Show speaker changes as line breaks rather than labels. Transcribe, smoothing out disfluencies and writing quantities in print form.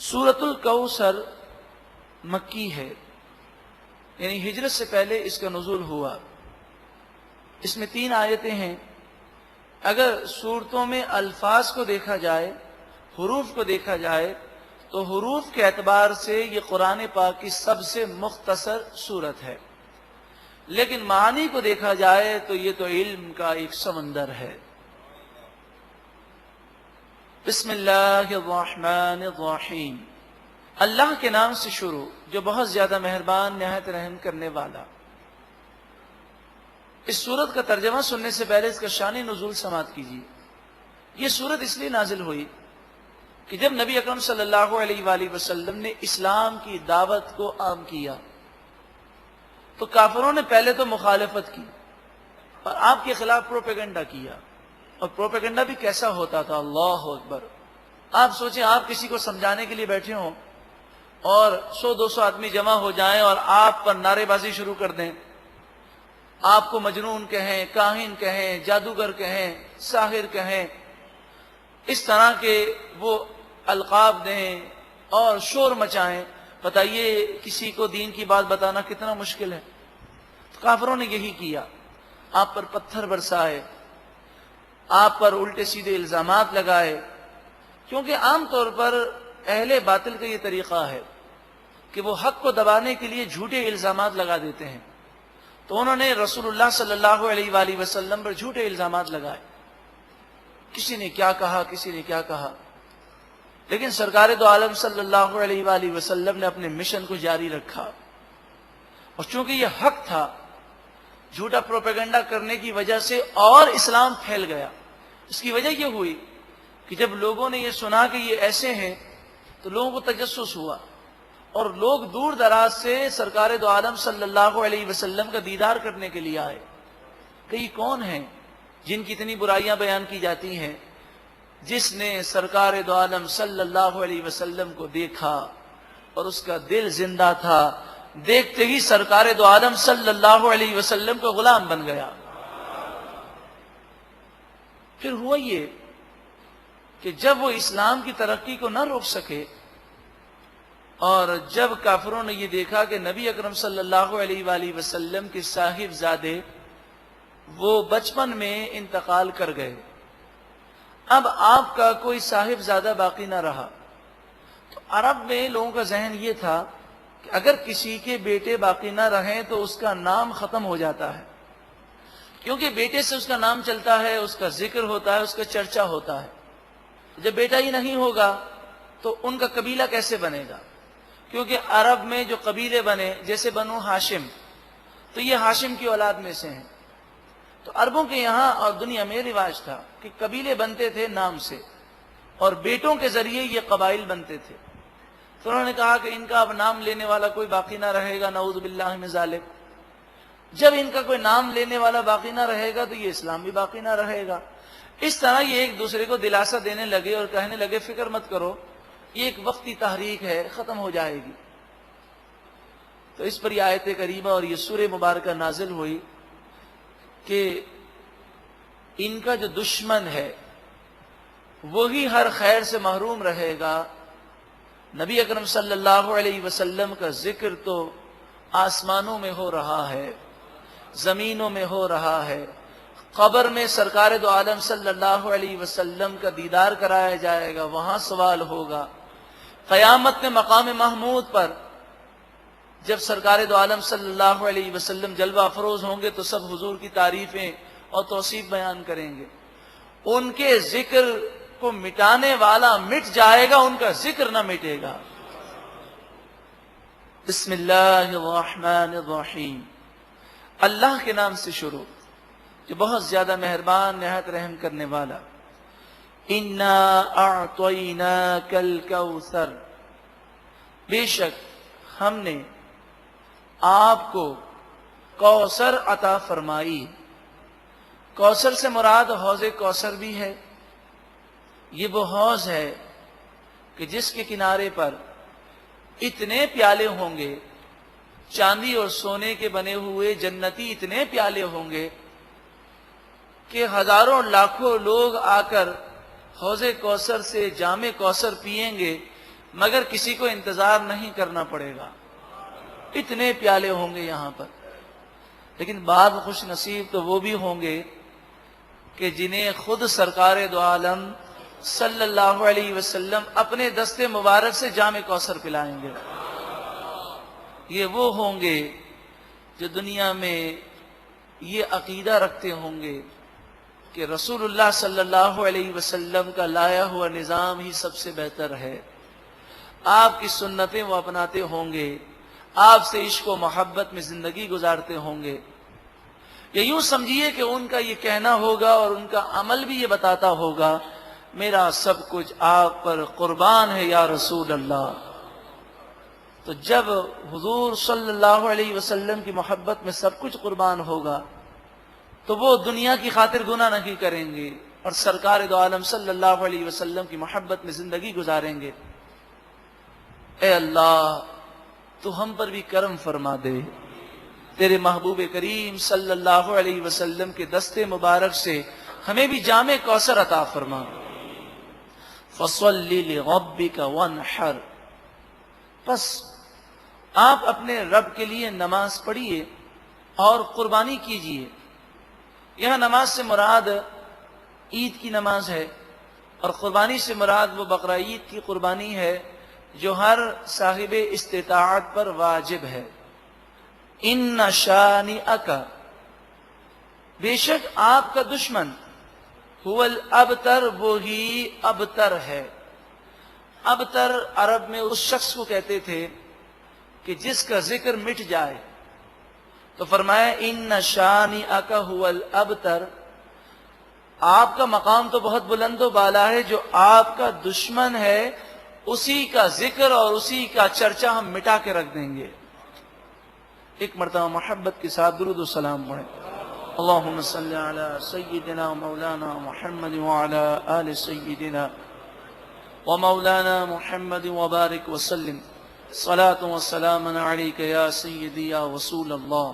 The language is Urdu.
سورۃ الکوثر مکی ہے، یعنی ہجرت سے پہلے اس کا نزول ہوا۔ اس میں 3 آیتیں ہیں۔ اگر صورتوں میں الفاظ کو دیکھا جائے، حروف کو دیکھا جائے، تو حروف کے اعتبار سے یہ قرآن پاک کی سب سے مختصر سورت ہے، لیکن معنی کو دیکھا جائے تو یہ تو علم کا ایک سمندر ہے۔ بسم اللہ الرحمن الرحیم، اللہ کے نام سے شروع جو بہت زیادہ مہربان نہایت رحم کرنے والا۔ اس سورت کا ترجمہ سننے سے پہلے اس کا شان نزول سماعت کیجیے۔ یہ سورت اس لیے نازل ہوئی کہ جب نبی اکرم صلی اللہ علیہ وآلہ وسلم نے اسلام کی دعوت کو عام کیا تو کافروں نے پہلے تو مخالفت کی اور آپ کے خلاف پروپیگنڈا کیا، اور پروپیگنڈا بھی کیسا ہوتا تھا، اللہ اکبر۔ آپ سوچیں، آپ کسی کو سمجھانے کے لیے بیٹھے ہوں اور 100-200 آدمی جمع ہو جائیں اور آپ پر نعرے بازی شروع کر دیں، آپ کو مجنون کہیں، کاہن کہیں، جادوگر کہیں، ساحر کہیں، اس طرح کے وہ القاب دیں اور شور مچائیں، بتائیے کسی کو دین کی بات بتانا کتنا مشکل ہے۔ کافروں نے یہی کیا، آپ پر پتھر برسائے، آپ پر الٹے سیدھے الزامات لگائے، کیونکہ عام طور پر اہل باطل کا یہ طریقہ ہے کہ وہ حق کو دبانے کے لیے جھوٹے الزامات لگا دیتے ہیں۔ تو انہوں نے رسول اللہ صلی اللہ علیہ وآلہ وسلم پر جھوٹے الزامات لگائے، کسی نے کیا کہا، کسی نے کیا کہا، لیکن سرکار دو عالم صلی اللہ علیہ وآلہ وسلم نے اپنے مشن کو جاری رکھا، اور چونکہ یہ حق تھا، جھوٹا پروپیگنڈا کرنے کی وجہ سے اور اسلام پھیل گیا۔ اس کی وجہ یہ ہوئی کہ جب لوگوں نے یہ سنا کہ یہ ایسے ہیں تو لوگوں کو تجسس ہوا، اور لوگ دور دراز سے سرکار دو عالم صلی اللہ علیہ وسلم کا دیدار کرنے کے لیے آئے کہ یہ کون ہیں جن کی اتنی برائیاں بیان کی جاتی ہیں۔ جس نے سرکار دو عالم صلی اللہ علیہ وسلم کو دیکھا اور اس کا دل زندہ تھا، دیکھتے ہی سرکار دو عالم صلی اللہ علیہ وسلم کا غلام بن گیا۔ پھر ہوا یہ کہ جب وہ اسلام کی ترقی کو نہ روک سکے، اور جب کافروں نے یہ دیکھا کہ نبی اکرم صلی اللہ علیہ وآلہ وسلم کے صاحب زادے وہ بچپن میں انتقال کر گئے، اب آپ کا کوئی صاحب زادہ باقی نہ رہا، تو عرب میں لوگوں کا ذہن یہ تھا کہ اگر کسی کے بیٹے باقی نہ رہیں تو اس کا نام ختم ہو جاتا ہے، کیونکہ بیٹے سے اس کا نام چلتا ہے، اس کا ذکر ہوتا ہے، اس کا چرچا ہوتا ہے۔ جب بیٹا ہی نہیں ہوگا تو ان کا قبیلہ کیسے بنے گا؟ کیونکہ عرب میں جو قبیلے بنے، جیسے بنو ہاشم، تو یہ ہاشم کی اولاد میں سے ہیں۔ تو عربوں کے یہاں اور دنیا میں رواج تھا کہ قبیلے بنتے تھے نام سے، اور بیٹوں کے ذریعے یہ قبائل بنتے تھے۔ تو انہوں نے کہا کہ ان کا اب نام لینے والا کوئی باقی نہ رہے گا، نعوذ باللہ من ذالک۔ جب ان کا کوئی نام لینے والا باقی نہ رہے گا تو یہ اسلام بھی باقی نہ رہے گا۔ اس طرح یہ ایک دوسرے کو دلاسا دینے لگے اور کہنے لگے فکر مت کرو، یہ ایک وقتی تحریک ہے، ختم ہو جائے گی۔ تو اس پر یہ آیت کریمہ اور یہ سورہ مبارکہ نازل ہوئی کہ ان کا جو دشمن ہے وہی ہر خیر سے محروم رہے گا۔ نبی اکرم صلی اللہ علیہ وسلم کا ذکر تو آسمانوں میں ہو رہا ہے، زمینوں میں ہو رہا ہے، قبر میں سرکار دو عالم صلی اللہ علیہ وسلم کا دیدار کرایا جائے گا، وہاں سوال ہوگا۔ قیامت میں مقام محمود پر جب سرکار دو عالم صلی اللہ علیہ وسلم جلوہ افروز ہوں گے تو سب حضور کی تعریفیں اور توصیف بیان کریں گے۔ ان کے ذکر کو مٹانے والا مٹ جائے گا، ان کا ذکر نہ مٹے گا۔ بسم اللہ الرحمن الرحیم، اللہ کے نام سے شروع جو بہت زیادہ مہربان نہایت رحم کرنے والا۔ انا اعطیناک الکوثر، بے شک ہم نے آپ کو کوثر عطا فرمائی۔ کوثر سے مراد حوض کوثر بھی ہے۔ یہ وہ حوض ہے کہ جس کے کنارے پر اتنے پیالے ہوں گے، چاندی اور سونے کے بنے ہوئے جنتی اتنے پیالے ہوں گے کہ ہزاروں لاکھوں لوگ آ کر حوض کوثر سے جام کوثر پئیں گے، مگر کسی کو انتظار نہیں کرنا پڑے گا. اتنے پیالے ہوں گے یہاں پر. لیکن بعض خوش نصیب تو وہ بھی ہوں گے کہ جنہیں خود سرکار دو عالم صلی اللہ علیہ وسلم اپنے دست مبارک سے جام کوثر پلائیں گے. یہ وہ ہوں گے جو دنیا میں یہ عقیدہ رکھتے ہوں گے کہ رسول اللہ صلی اللہ علیہ وسلم کا لایا ہوا نظام ہی سب سے بہتر ہے. آپ کی سنتیں وہ اپناتے ہوں گے, آپ سے عشق و محبت میں زندگی گزارتے ہوں گے. یا یوں سمجھیے کہ ان کا یہ کہنا ہوگا اور ان کا عمل بھی یہ بتاتا ہوگا میرا سب کچھ آپ پر قربان ہے یا رسول اللہ. تو جب حضور صلی اللہ علیہ وسلم کی محبت میں سب کچھ قربان ہوگا تو وہ دنیا کی خاطر گناہ نہیں کریں گے اور سرکار دو عالم صلی اللہ علیہ وسلم کی محبت میں زندگی گزاریں گے. اے اللہ تو ہم پر بھی کرم فرما دے, تیرے محبوب کریم صلی اللہ علیہ وسلم کے دست مبارک سے ہمیں بھی جام کوثر عطا فرما. فَصَلِّ لِرَبِّكَ وَانْحَرْ, پس آپ اپنے رب کے لیے نماز پڑھیے اور قربانی کیجیے. یہاں نماز سے مراد عید کی نماز ہے اور قربانی سے مراد وہ بقرہ عید کی قربانی ہے جو ہر صاحب استطاعت پر واجب ہے. ان شانئک, بے شک آپ کا دشمن, هو الابتر, وہی ابتر ہے. ابتر عرب میں اس شخص کو کہتے تھے کہ جس کا ذکر مٹ جائے. تو فرمایا ان شانئک هو الابتر, آپ کا مقام تو بہت بلند و بالا ہے, جو آپ کا دشمن ہے اسی کا ذکر اور اسی کا چرچا ہم مٹا کے رکھ دیں گے. ایک مرتبہ محبت کے ساتھ درود و سلام پڑھیں. اللہم صلی علی سیدنا مولانا محمد وعلی آل سیدنا ومولانا محمد وبارک وسلم. صلاة و سلام علیک یا سیدی یا رسول اللہ.